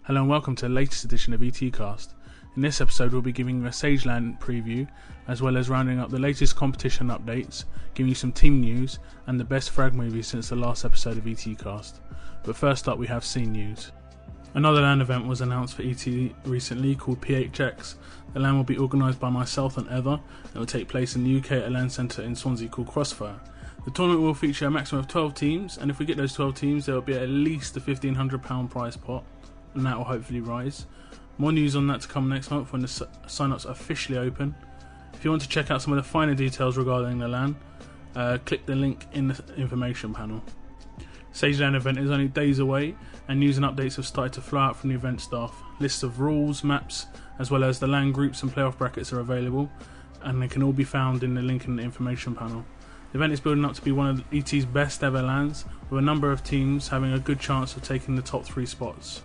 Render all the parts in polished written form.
Hello and welcome to the latest edition of ET Cast. In this episode we'll be giving you a SAGE LAN preview, as well as rounding up the latest competition updates, giving you some team news, and the best Fragmovie since the last episode of ET Cast. But first up we have scene news. Another LAN event was announced for ET recently called PHX. The LAN will be organised by myself and Ether, and it will take place in the UK at a LAN centre in Swansea called Crossfire. The tournament will feature a maximum of 12 teams, and if we get those 12 teams there will be at least a £1,500 prize pot, and that will hopefully rise. More news on that to come next month when the sign-ups are officially open. If you want to check out some of the finer details regarding the LAN, click the link in the information panel. SAGE LAN event is only days away, and news and updates have started to flow out from the event staff. Lists of rules, maps, as well as the LAN groups and playoff brackets are available, and they can all be found in the link in the information panel. The event is building up to be one of ET's best ever LANs, with a number of teams having a good chance of taking the top 3 spots.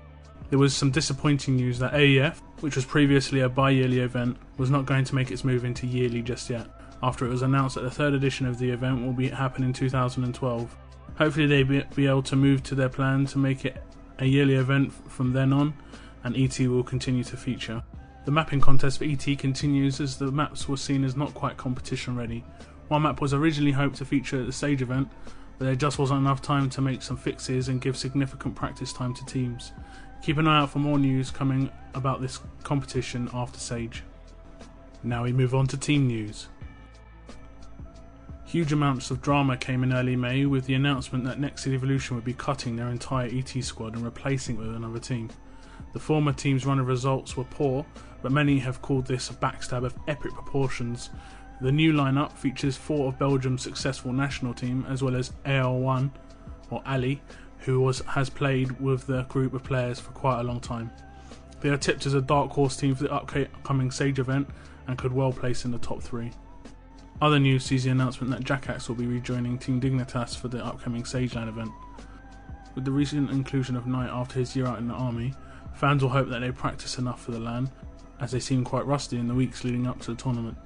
There was some disappointing news that AEF, which was previously a bi-yearly event, was not going to make its move into yearly just yet, after it was announced that the third edition of the event will happen in 2012. Hopefully they'll be able to move to their plan to make it a yearly event from then on, and ET will continue to feature. The mapping contest for ET continues, as the maps were seen as not quite competition ready. One map was originally hoped to feature at the SAGE event, but there just wasn't enough time to make some fixes and give significant practice time to teams. Keep an eye out for more news coming about this competition after SAGE. Now we move on to team news. Huge amounts of drama came in early May with the announcement that Next Evolution would be cutting their entire ET squad and replacing it with another team. The former team's run of results were poor, but many have called this a backstab of epic proportions. The new lineup features 4 of Belgium's successful national team, as well as AL1, or Ali, who has played with the group of players for quite a long time. They are tipped as a dark horse team for the upcoming SAGE event and could well place in the top 3. Other news sees the announcement that Jackax will be rejoining Team Dignitas for the upcoming SAGE LAN event. With the recent inclusion of Knight after his year out in the army, fans will hope that they practice enough for the LAN, as they seem quite rusty in the weeks leading up to the tournament.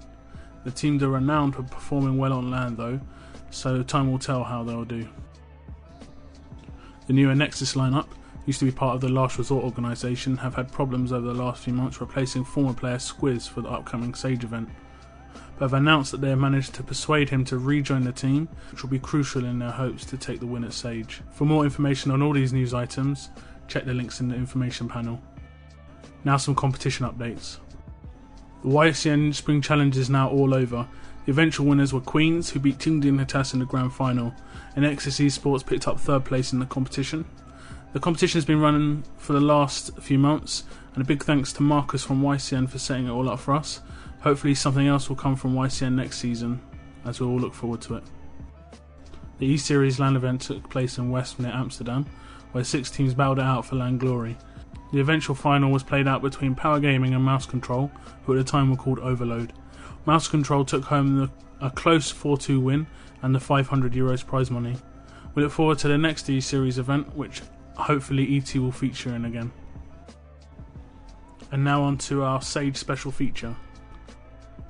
The team are renowned for performing well on LAN though, so time will tell how they'll do. The newer Nexus lineup, used to be part of the Last Resort organisation, have had problems over the last few months replacing former player Squiz for the upcoming SAGE event, but have announced that they have managed to persuade him to rejoin the team, which will be crucial in their hopes to take the win at SAGE. For more information on all these news items, check the links in the information panel. Now some competition updates. The YCN Spring Challenge is now all over. The eventual winners were Queens, who beat Team Dignitas in the grand final, and Nexus Sports picked up 3rd place in the competition. The competition has been running for the last few months, and a big thanks to Marcus from YCN for setting it all up for us. Hopefully something else will come from YCN next season, as we all look forward to it. The E-Series LAN event took place in West near Amsterdam, where 6 teams battled it out for LAN glory. The eventual final was played out between Power Gaming and Mouse Control, who at the time were called Overload. Mouse Control took home a close 4-2 win and the €500 prize money. We look forward to the next E-Series event, which hopefully ET will feature in again. And now on to our SAGE special feature.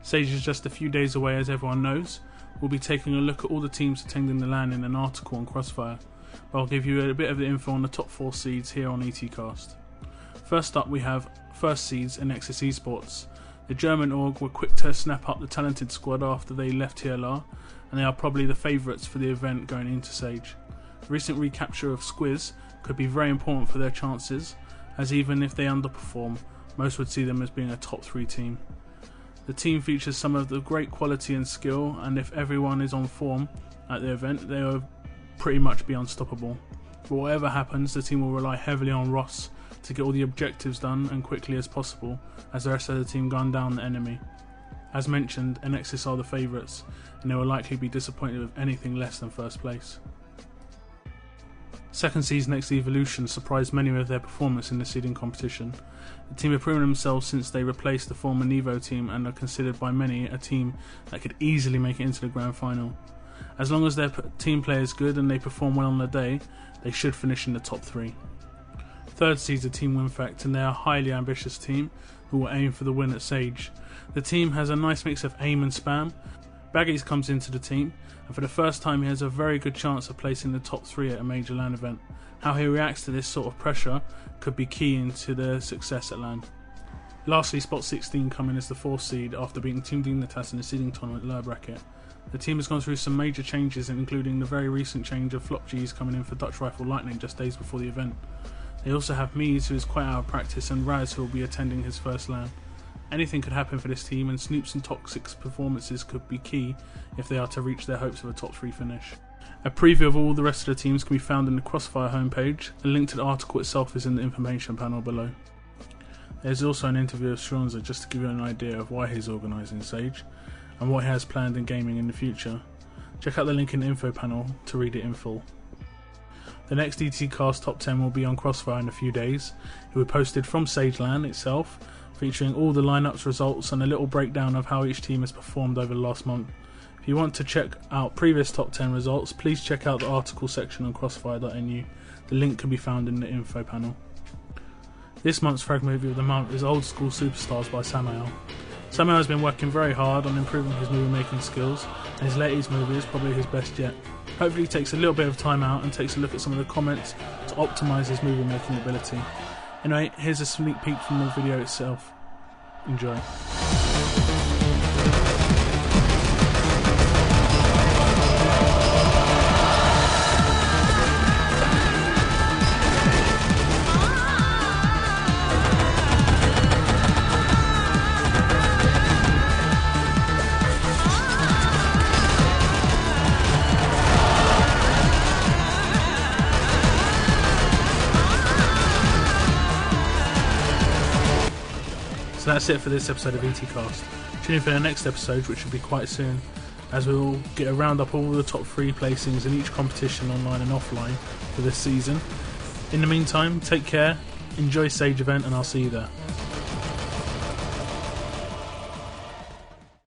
SAGE is just a few days away, as everyone knows. We'll be taking a look at all the teams attending the LAN in an article on Crossfire, but I'll give you a bit of the info on the top 4 seeds here on ET Cast. First up we have first seeds in Nexus Esports. The German org were quick to snap up the talented squad after they left TLR, and they are probably the favourites for the event going into SAGE. The recent recapture of Squiz could be very important for their chances, as even if they underperform, most would see them as being a top 3 team. The team features some of the great quality and skill, and if everyone is on form at the event, they will pretty much be unstoppable. But whatever happens, the team will rely heavily on Ross to get all the objectives done and quickly as possible, as the rest of the team gun down the enemy. As mentioned, Nexus are the favourites, and they will likely be disappointed with anything less than 1st place. Second seed's Next Evolution surprised many with their performance in the seeding competition. The team have proven themselves since they replaced the former Nevo team and are considered by many a team that could easily make it into the grand final. As long as their team play is good and they perform well on the day, they should finish in the top 3. Third seed's a Team Winfact, and they are a highly ambitious team who will aim for the win at SAGE. The team has a nice mix of aim and spam, Baggies comes into the team, and for the first time he has a very good chance of placing the top 3 at a major LAN event. How he reacts to this sort of pressure could be key into their success at LAN. Lastly, Spot 16 come in as the 4th seed after beating Team Dignitas in the seeding tournament lower bracket. The team has gone through some major changes, including the very recent change of Flop G's coming in for Dutch Rifle Lightning just days before the event. They also have Mies, who is quite out of practice, and Raz, who will be attending his first LAN. Anything could happen for this team, and Snoop's and Toxic's performances could be key if they are to reach their hopes of a top 3 finish. A preview of all the rest of the teams can be found in the Crossfire homepage. A link to the article itself is in the information panel below. There's also an interview of Stronza just to give you an idea of why he's organising SAGE and what he has planned in gaming in the future. Check out the link in the info panel to read it in full. The next Cast Top 10 will be on Crossfire in a few days. It will be posted from SAGE LAN itself, featuring all the lineups, results and a little breakdown of how each team has performed over the last month. If you want to check out previous top 10 results, please check out the article section on crossfire.nu. The link can be found in the info panel. This month's Fragmovie of the month is Old School Superstars by Samael. Samael has been working very hard on improving his movie making skills, and his latest movie is probably his best yet. Hopefully he takes a little bit of time out and takes a look at some of the comments to optimise his movie making ability. Anyway, here's a sneak peek from the video itself. Enjoy. So that's it for this episode of ETcast. Tune in for the next episode, which will be quite soon, as we will get a round up all the top 3 placings in each competition online and offline for this season. In the meantime, take care, enjoy SAGE event, and I'll see you there.